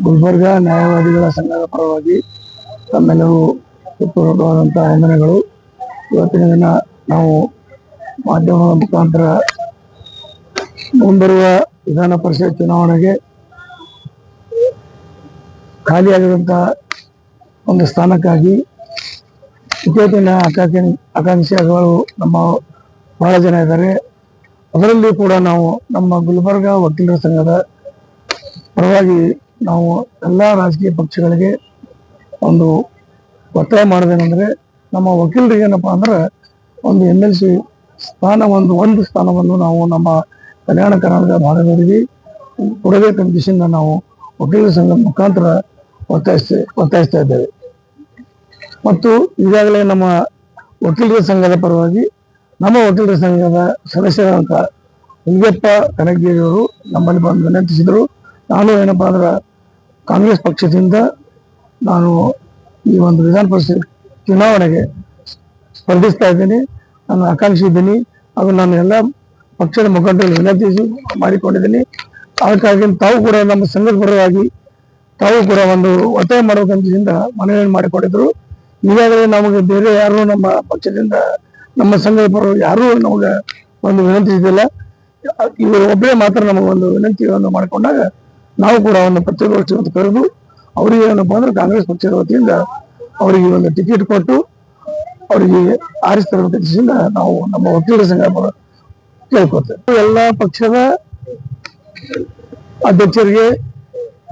ಗುಲ್ಬರ್ಗ ನ್ಯಾಯವಾದಿಗಳ ಸಂಘದ ಪರವಾಗಿ ತಮ್ಮೆಲ್ಲರೂ ಪೂರ್ವಕವಾದಂತಹ ವಂದನೆಗಳು. ಇವತ್ತಿನ ದಿನ ನಾವು ಮಾಧ್ಯಮದ ಮುಖಾಂತರ ಮುಂಬರುವ ವಿಧಾನ ಪರಿಷತ್ ಚುನಾವಣೆಗೆ ಖಾಲಿಯಾಗಿರುವಂತಹ ಒಂದು ಸ್ಥಾನಕ್ಕಾಗಿ ಟಿಕೆಟಿನ ಆಕಾಂಕ್ಷಿಗಳು ನಮ್ಮ ಬಹಳ ಜನ ಇದ್ದಾರೆ. ಅದರಲ್ಲಿ ಕೂಡ ನಾವು ನಮ್ಮ ಗುಲ್ಬರ್ಗ ವಕೀಲರ ಸಂಘದ ಪರವಾಗಿ ನಾವು ಎಲ್ಲ ರಾಜಕೀಯ ಪಕ್ಷಗಳಿಗೆ ಒಂದು ಒತ್ತಾಯ ಮಾಡೋದೇನೆಂದರೆ, ನಮ್ಮ ವಕೀಲರಿಗೆ ಏನಪ್ಪ ಅಂದ್ರೆ ಒಂದು MLC ಸ್ಥಾನ ಒಂದು ಸ್ಥಾನವನ್ನು ನಾವು ನಮ್ಮ ಕಲ್ಯಾಣ ಕರ್ನಾಟಕ ಭಾಗದವರಿಗೆ ಕೊಡಬೇಕಂತ ದಿಶೆಯಿಂದ ನಾವು ವಕೀಲರ ಸಂಘದ ಮುಖಾಂತರ ಒತ್ತಾಯಿಸ್ತಾ ಇದ್ದೇವೆ. ಮತ್ತು ಈಗಾಗಲೇ ನಮ್ಮ ವಕೀಲರ ಸಂಘದ ಪರವಾಗಿ ನಮ್ಮ ವಕೀಲರ ಸಂಘದ ಸದಸ್ಯರಾದ ಹುಲಿಗೆಪ್ಪ ಕನಕಗಿರಿಯವರು ನಮ್ಮಲ್ಲಿ ಬಂದು ವಿನಂತಿಸಿದರು. ನಾನು ಏನಪ್ಪಾ ಅಂದ್ರೆ ಕಾಂಗ್ರೆಸ್ ಪಕ್ಷದಿಂದ ನಾನು ಈ ಒಂದು ವಿಧಾನ ಪರಿಷತ್ ಚುನಾವಣೆಗೆ ಸ್ಪರ್ಧಿಸ್ತಾ ಇದ್ದೀನಿ, ನಾನು ಆಕಾಂಕ್ಷಿ ಇದ್ದೀನಿ. ಅದು ನಾನು ಎಲ್ಲ ಪಕ್ಷದ ಮುಖಂಡರಲ್ಲಿ ವಿನಂತಿಸಿ ಮಾಡಿಕೊಂಡಿದ್ದೀನಿ. ಅದಕ್ಕಾಗಿ ತಾವು ಕೂಡ ನಮ್ಮ ಸಂಘದ ಪರವಾಗಿ ತಾವು ಕೂಡ ಒಂದು ಒತ್ತಾಯ ಮಾಡಬೇಕಂತ ಮನವಿಯನ್ನು ಮಾಡಿಕೊಂಡಿದ್ರು. ಈಗಾಗಲೇ ನಮಗೆ ಬೇರೆ ಯಾರು ನಮ್ಮ ಪಕ್ಷದಿಂದ ನಮ್ಮ ಸಂಘದ ಪರವಾಗಿ ಯಾರೂ ನಮಗೆ ಒಂದು ವಿನಂತಿಸಿದಿಲ್ಲ. ಇವರು ಒಬ್ಬರೇ ಮಾತ್ರ ನಮಗೆ ಒಂದು ವಿನಂತಿಯನ್ನು ಮಾಡಿಕೊಂಡಾಗ ನಾವು ಕೂಡ ಒಂದು ಪತ್ರಿಕಾಗೋಷ್ಠಿ ಅಂತ ಕರೆದು ಅವರಿಗೆ ಏನಪ್ಪಾ ಅಂದ್ರೆ ಕಾಂಗ್ರೆಸ್ ಪಕ್ಷದ ವತಿಯಿಂದ ಅವರಿಗೆ ಒಂದು ಟಿಕೆಟ್ ಕೊಟ್ಟು ಅವರಿಗೆ ಆರಿಸ್ತರಬೇಕಂತ ನಾವು ನಮ್ಮ ವಕೀಲರ ಸಂಘ ಕೇಳ್ಕೊತೇವೆ. ಎಲ್ಲ ಪಕ್ಷದ ಅಧ್ಯಕ್ಷರಿಗೆ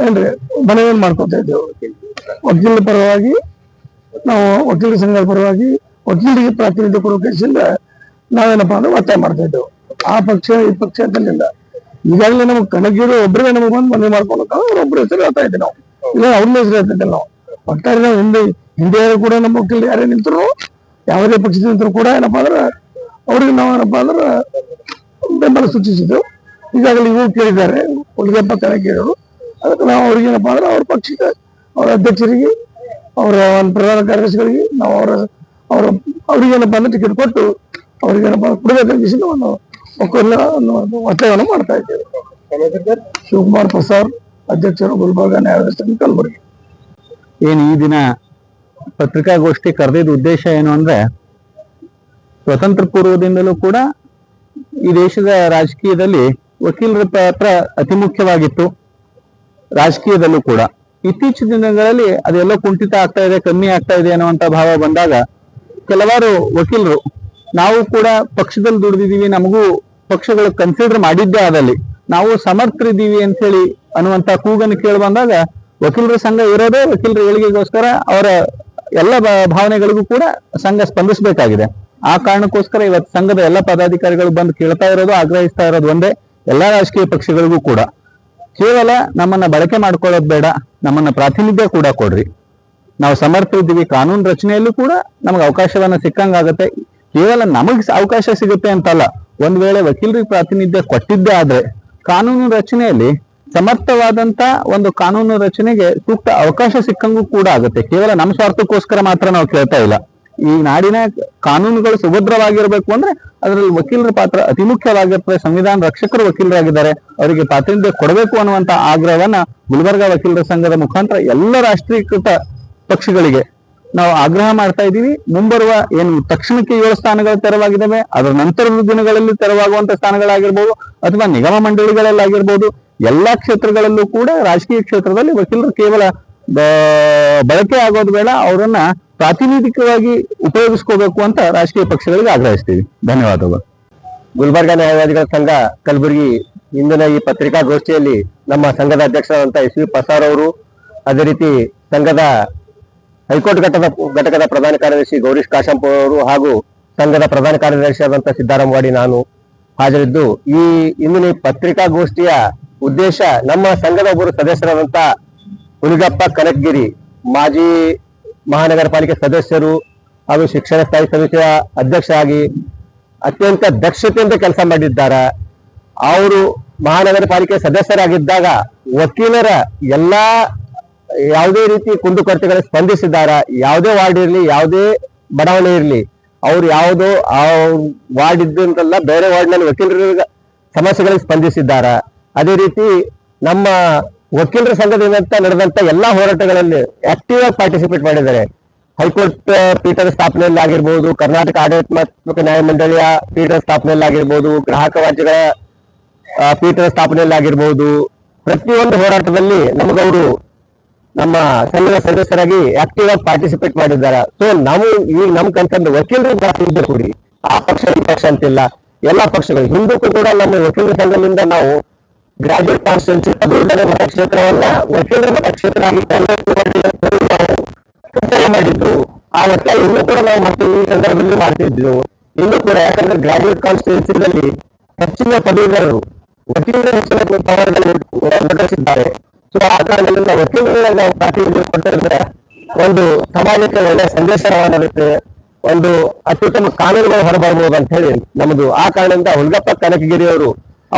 ಏನ್ರಿ ಮನವಿಯನ್ನು ಮಾಡ್ಕೊತಾ ಇದ್ದೇವೆ. ವಕೀಲರ ಪರವಾಗಿ ನಾವು ವಕೀಲರ ಸಂಘದ ಪರವಾಗಿ ವಕೀಲರಿಗೆ ಪ್ರಾತಿನಿಧ್ಯ ಕೊಡೋಕೆಯಿಂದ ನಾವೇನಪ್ಪಾ ಅಂದ್ರೆ ಒತ್ತಾಯ ಮಾಡ್ತಾ ಇದ್ದೇವೆ. ಆ ಪಕ್ಷ ಈ ಪಕ್ಷ ಅಂತಲಿಲ್ಲ. ಈಗಾಗಲೇ ನಮಗೆ ಕನಕಗಿರಿ ಒಬ್ಬರೇ ನಮಗೆ ಬಂದು ಮನವಿ ಮಾಡ್ಕೊಂಡು ಒಬ್ಬರ ಹೆಸರು ಹೇಳ್ತಾ ಇದ್ದೀವಿ ನಾವು, ಇಲ್ಲ ಅವ್ರನ್ನ ಹೆಸರು ಹೇಳ್ತಿದ್ದಿಲ್ಲ ನಾವು. ಒಟ್ಟಾರೆ ನಾವು ಹಿಂದೆ ಕೂಡ ನಮ್ಮ ವಕೀಲರು ಯಾರೇ ನಿಂತರು, ಯಾವುದೇ ಪಕ್ಷದ ನಿಂತರು ಕೂಡ ಏನಪ್ಪಾ ಅಂದ್ರೆ ಅವ್ರಿಗೆ ನಾವು ಏನಪ್ಪಾ ಅಂದ್ರೆ ಬೆಂಬಲ ಸೂಚಿಸಿದ್ದೆವು. ಈಗಾಗಲೇ ಇವರು ಕೇಳಿದ್ದಾರೆ ಹುಲಿಗೆಪ್ಪ ಕನಕಗಿರಿಯವರು. ಅದಕ್ಕೆ ನಾವು ಅವ್ರಿಗೆ ಏನಪ್ಪಾ ಅಂದ್ರೆ ಅವ್ರ ಪಕ್ಷದ ಅವರ ಅಧ್ಯಕ್ಷರಿಗೆ ಅವರ ಒಂದು ಪ್ರಧಾನ ಕಾರ್ಯದರ್ಶಿಗಳಿಗೆ ನಾವು ಅವ್ರಿಗೆ ಏನಪ್ಪಾ ಅಂದ್ರೆ ಟಿಕೆಟ್ ಕೊಟ್ಟು ಅವ್ರಿಗೆ ಏನಪ್ಪಾ ಕೊಡಬೇಕಂತ ಒಂದು ಒತ್ತಾಯವನ್ನು ಮಾಡ್ತಾ ಇದ್ದೇವೆ. ಶಿವಕುಮಾರ್ ಪ್ರಸಾದ್, ಅಧ್ಯಕ್ಷರು, ಗುಲ್ಬರ್ಗ ನ್ಯಾಯಾಧೀಶ, ಕಲಬುರಗಿ. ಏನು ಈ ದಿನ ಪತ್ರಿಕಾಗೋಷ್ಠಿ ಕರೆದಿದ್ದ ಉದ್ದೇಶ ಏನು ಅಂದ್ರೆ, ಸ್ವತಂತ್ರ ಪೂರ್ವದಿಂದಲೂ ಕೂಡ ಈ ದೇಶದ ರಾಜಕೀಯದಲ್ಲಿ ವಕೀಲರ ಪಾತ್ರ ಅತಿ ಮುಖ್ಯವಾಗಿತ್ತು. ರಾಜಕೀಯದಲ್ಲೂ ಕೂಡ ಇತ್ತೀಚಿನ ದಿನಗಳಲ್ಲಿ ಅದೆಲ್ಲೋ ಕುಂಠಿತ ಆಗ್ತಾ ಇದೆ, ಕಮ್ಮಿ ಆಗ್ತಾ ಇದೆ ಅನ್ನುವಂತ ಭಾವ ಬಂದಾಗ ಕೆಲವಾರು ವಕೀಲರು ನಾವು ಕೂಡ ಪಕ್ಷದಲ್ಲಿ ದುಡಿದಿದ್ದೀವಿ, ನಮಗೂ ಪಕ್ಷಗಳು ಕನ್ಸಿಡರ್ ಮಾಡಿದ್ದೇ ಆದಲ್ಲಿ ನಾವು ಸಮರ್ಥರಿದ್ದೀವಿ ಅಂತ ಹೇಳಿ ಅನ್ನುವಂತ ಕೂಗನ್ನು ಕೇಳಿ ಬಂದಾಗ ವಕೀಲರ ಸಂಘ ಇರೋದೇ ವಕೀಲರ ಏಳಿಗೆಗೋಸ್ಕರ ಅವರ ಎಲ್ಲ ಭಾವನೆಗಳಿಗೂ ಕೂಡ ಸಂಘ ಸ್ಪಂದಿಸಬೇಕಾಗಿದೆ. ಆ ಕಾರಣಕ್ಕೋಸ್ಕರ ಇವತ್ತು ಸಂಘದ ಎಲ್ಲ ಪದಾಧಿಕಾರಿಗಳು ಬಂದು ಕೇಳ್ತಾ ಇರೋದು, ಆಗ್ರಹಿಸ್ತಾ ಇರೋದು ಒಂದೇ, ಎಲ್ಲಾ ರಾಜಕೀಯ ಪಕ್ಷಗಳಿಗೂ ಕೂಡ ಕೇವಲ ನಮ್ಮನ್ನ ಬಳಕೆ ಮಾಡ್ಕೊಳ್ಳೋದು ಬೇಡ, ನಮ್ಮನ್ನ ಪ್ರಾತಿನಿಧ್ಯ ಕೂಡ ಕೊಡ್ರಿ. ನಾವು ಸಮರ್ಥರಿದ್ದೀವಿ, ಕಾನೂನು ರಚನೆಯಲ್ಲೂ ಕೂಡ ನಮ್ಗೆ ಅವಕಾಶವನ್ನ ಸಿಕ್ಕಂಗಾಗತ್ತೆ. ಕೇವಲ ನಮಗ್ ಅವಕಾಶ ಸಿಗುತ್ತೆ ಅಂತಲ್ಲ, ಒಂದ್ ವೇಳೆ ವಕೀಲರಿಗೆ ಪ್ರಾತಿನಿಧ್ಯ ಕೊಟ್ಟಿದ್ದೇ ಆದ್ರೆ ಕಾನೂನು ರಚನೆಯಲ್ಲಿ ಸಮರ್ಥವಾದಂತ ಒಂದು ಕಾನೂನು ರಚನೆಗೆ ಸೂಕ್ತ ಅವಕಾಶ ಸಿಕ್ಕಂಗೂ ಕೂಡ ಆಗುತ್ತೆ. ಕೇವಲ ನಮ್ಮ ಸ್ವಾರ್ಥಕ್ಕೋಸ್ಕರ ಮಾತ್ರ ನಾವು ಕೇಳ್ತಾ ಇಲ್ಲ. ಈ ನಾಡಿನ ಕಾನೂನುಗಳು ಸುಭದ್ರವಾಗಿರ್ಬೇಕು ಅಂದ್ರೆ ಅದರಲ್ಲಿ ವಕೀಲರ ಪಾತ್ರ ಅತಿ ಮುಖ್ಯವಾಗಿರ್ತದೆ. ಸಂವಿಧಾನ ರಕ್ಷಕರು ವಕೀಲರಾಗಿದ್ದಾರೆ, ಅವರಿಗೆ ಪ್ರಾತಿನಿಧ್ಯ ಕೊಡಬೇಕು ಅನ್ನುವಂತ ಆಗ್ರಹವನ್ನ ಗುಲ್ಬರ್ಗ ವಕೀಲರ ಸಂಘದ ಮುಖಾಂತರ ಎಲ್ಲ ರಾಷ್ಟ್ರೀಕೃತ ಪಕ್ಷಗಳಿಗೆ ನಾವು ಆಗ್ರಹ ಮಾಡ್ತಾ ಇದ್ದೀವಿ. ಮುಂಬರುವ ಏನು ತಕ್ಷಣಕ್ಕೆ 7 ಸ್ಥಾನಗಳು ತೆರವಾಗಿದ್ದಾವೆ, ಅದರ ನಂತರದ ದಿನಗಳಲ್ಲಿ ತೆರವಾಗುವಂತ ಸ್ಥಾನಗಳಾಗಿರ್ಬೋದು ಅಥವಾ ನಿಗಮ ಮಂಡಳಿಗಳಲ್ಲಾಗಿರ್ಬೋದು, ಎಲ್ಲಾ ಕ್ಷೇತ್ರಗಳಲ್ಲೂ ಕೂಡ ರಾಜಕೀಯ ಕ್ಷೇತ್ರದಲ್ಲಿ ವಕೀಲರು ಕೇವಲ ಬಳಕೆ ಆಗೋದು ಬೇಡ, ಅವರನ್ನ ಪ್ರಾತಿನಿಧಿಕವಾಗಿ ಉಪಯೋಗಿಸ್ಕೋಬೇಕು ಅಂತ ರಾಜಕೀಯ ಪಕ್ಷಗಳಿಗೆ ಆಗ್ರಹಿಸ್ತೀವಿ. ಧನ್ಯವಾದಗಳು. ಗುಲ್ಬರ್ಗ ನ್ಯಾಯವಾದಿಗಳ ಸಂಘ ಕಲಬುರಗಿ ಇಂದಿನ ಈ ಪತ್ರಿಕಾಗೋಷ್ಠಿಯಲ್ಲಿ ನಮ್ಮ ಸಂಘದ ಅಧ್ಯಕ್ಷರಾದಂಥ SV ಪ್ರಸಾದ್ ಅವರು, ಅದೇ ರೀತಿ ಸಂಘದ ಹೈಕೋರ್ಟ್ ಘಟಕದ ಪ್ರಧಾನ ಕಾರ್ಯದರ್ಶಿ ಗೌರೀಶ್ ಕಾಶಂಪುರ ಅವರು ಹಾಗೂ ಸಂಘದ ಪ್ರಧಾನ ಕಾರ್ಯದರ್ಶಿಯಾದಂಥ ಸಿದ್ದಾರಾಮವಾಡಿ ನಾನು ಹಾಜರಿದ್ದು, ಈ ಇಂದಿನ ಪತ್ರಿಕಾಗೋಷ್ಠಿಯ ಉದ್ದೇಶ ನಮ್ಮ ಸಂಘದ ಒಬ್ಬರು ಸದಸ್ಯರಾದಂಥ ಹುಲಿಗೆಪ್ಪ ಕನಕಗಿರಿ, ಮಾಜಿ ಮಹಾನಗರ ಪಾಲಿಕೆ ಸದಸ್ಯರು ಹಾಗೂ ಶಿಕ್ಷಣ ಸ್ಥಾಯಿ ಸಮಿತಿಯ ಅಧ್ಯಕ್ಷರಾಗಿ ಅತ್ಯಂತ ದಕ್ಷತೆಯಿಂದ ಕೆಲಸ ಮಾಡಿದ್ದಾರೆ. ಅವರು ಮಹಾನಗರ ಪಾಲಿಕೆ ಸದಸ್ಯರಾಗಿದ್ದಾಗ ವಕೀಲರ ಎಲ್ಲಾ ಯಾವುದೇ ರೀತಿ ಕುಂದುಕೊರತೆಗಳಿಗೆ ಸ್ಪಂದಿಸಿದ್ದಾರೆ. ಯಾವುದೇ ವಾರ್ಡ್ ಇರಲಿ, ಯಾವುದೇ ಬಡಾವಣೆ ಇರಲಿ, ಅವ್ರು ಯಾವುದೋ ಆ ವಾರ್ಡ್ ಇದ್ದಂತೆಲ್ಲ ಬೇರೆ ವಾರ್ಡ್ನಲ್ಲಿ ವಕೀಲರ ಸಮಸ್ಯೆಗಳಿಗೆ ಸ್ಪಂದಿಸಿದ್ದಾರೆ. ಅದೇ ರೀತಿ ನಮ್ಮ ವಕೀಲರ ಸಂಘದಿಂದ ನಡೆದಂತ ಎಲ್ಲಾ ಹೋರಾಟಗಳಲ್ಲಿ ಆಕ್ಟಿವ್ ಆಗಿ ಪಾರ್ಟಿಸಿಪೇಟ್ ಮಾಡಿದ್ದಾರೆ. ಹೈಕೋರ್ಟ್ ಪೀಠದ ಸ್ಥಾಪನೆಯಲ್ಲಿ ಆಗಿರ್ಬೋದು, ಕರ್ನಾಟಕ ಆಡಳಿತಾತ್ಮಕ ನ್ಯಾಯಮಂಡಳಿಯ ಪೀಠದ ಸ್ಥಾಪನೆಯಲ್ಲಿ ಆಗಿರ್ಬೋದು, ಗ್ರಾಹಕ ವಾದ್ಯಗಳ ಪೀಠದ ಸ್ಥಾಪನೆಯಲ್ಲಿ ಆಗಿರ್ಬೋದು, ಪ್ರತಿಯೊಂದು ಹೋರಾಟದಲ್ಲಿ ನಮಗವರು ನಮ್ಮ ಸಂಘದ ಸದಸ್ಯರಾಗಿ ಆಕ್ಟಿವ್ ಆಗಿ ಪಾರ್ಟಿಸಿಪೇಟ್ ಮಾಡಿದ್ದಾರೆ. ಸೊ ನಾವು ಈಗ ನಮ್ ಕನ್ಸಂದ್ರೆ ವಕೀಲರು ಜಾಸ್ತಿ ಕೊಡಿ, ಆ ಪಕ್ಷ ಈ ಪಕ್ಷ ಅಂತಿಲ್ಲ, ಎಲ್ಲಾ ಪಕ್ಷಗಳು ಹಿಂದಕ್ಕೂ ಕೂಡ ನಮ್ಮ ವಕೀಲರ ಸಂಘದಿಂದ ನಾವು ಗ್ರಾಜುಯೇಟ್ ಕಾನ್ಸ್ಟಿಟ್ಯೂನ್ಸಿ ಪದವೀಧರ ಮತಕ್ಷೇತ್ರವನ್ನ ವಕೀಲರ ಮತಕ್ಷೇತ್ರ ಆಗಿ ಮಾಡಿದ್ರು. ಆ ಒತ್ತಾಯ ಇನ್ನೂ ಕೂಡ ನಾವು ಮತ್ತೆ ಈ ಸಂದರ್ಭದಲ್ಲಿ ಮಾಡ್ತಿದ್ವು. ಇನ್ನೂ ಕೂಡ ಯಾಕಂದ್ರೆ ಗ್ರಾಜುಯೇಟ್ ಕಾನ್ಸ್ಟಿಟ್ಯೂನ್ಸಿದಲ್ಲಿ ಹೆಚ್ಚಿನ ಪದವೀಧರರು ವಕೀಲರ ಹೆಚ್ಚಿನ ಪ್ರದರ್ಶಿಸಿದ್ದಾರೆ. ಸೊ ಆ ಕಾರಣದಿಂದ ವಕೀಲರ ನಾವು ಪ್ರಾತಿನಿಧ್ಯ ಕೊಟ್ಟಿದ್ರೆ ಒಂದು ಸಮಾಜಕ್ಕೆ ಒಳ್ಳೆಯ ಸಂದೇಶ ರವಾನಿರುತ್ತೆ, ಒಂದು ಅತ್ಯುತ್ತಮ ಕಾನೂನುಗಳು ಹೊರಬರಬಹುದು ಅಂತ ಹೇಳಿ ನಮ್ಮದು. ಆ ಕಾರಣದಿಂದ ಹುಲ್ಗಪ್ಪ ಕನಕಗಿರಿ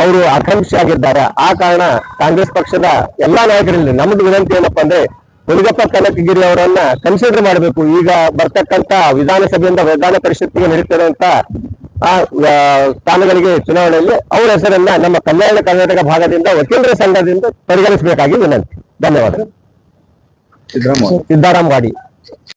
ಅವರು ಆಕಾಂಕ್ಷಿ ಆಗಿದ್ದಾರೆ. ಆ ಕಾರಣ ಕಾಂಗ್ರೆಸ್ ಪಕ್ಷದ ಎಲ್ಲಾ ನಾಯಕರಲ್ಲಿ ನಮ್ದು ವಿನಂತಿ ಏನಪ್ಪಾ ಅಂದ್ರೆ ಹುಲ್ಗಪ್ಪ ಕನಕಗಿರಿ ಅವರನ್ನ ಕನ್ಸಿಡರ್ ಮಾಡಬೇಕು. ಈಗ ಬರ್ತಕ್ಕಂತ ವಿಧಾನಸಭೆಯಿಂದ ವಿಧಾನ ಪರಿಷತ್ತಿಗೆ ನಡೀತಿರುವಂತ ಆ ಸ್ಥಾನಗಳಿಗೆ ಚುನಾವಣೆಯಲ್ಲಿ ಅವರ ಹೆಸರನ್ನ ನಮ್ಮ ಕಲ್ಯಾಣ ಕರ್ನಾಟಕ ಭಾಗದಿಂದ ವಕೀಲರ ಸಂಘದಿಂದ ಪರಿಗಣಿಸಬೇಕಾಗಿ ವಿನಂತಿ. ಧನ್ಯವಾದ. ಸಿದ್ದರಾಮ ಸಿದ್ದಾರಾಮ್ ವಾಡಿ.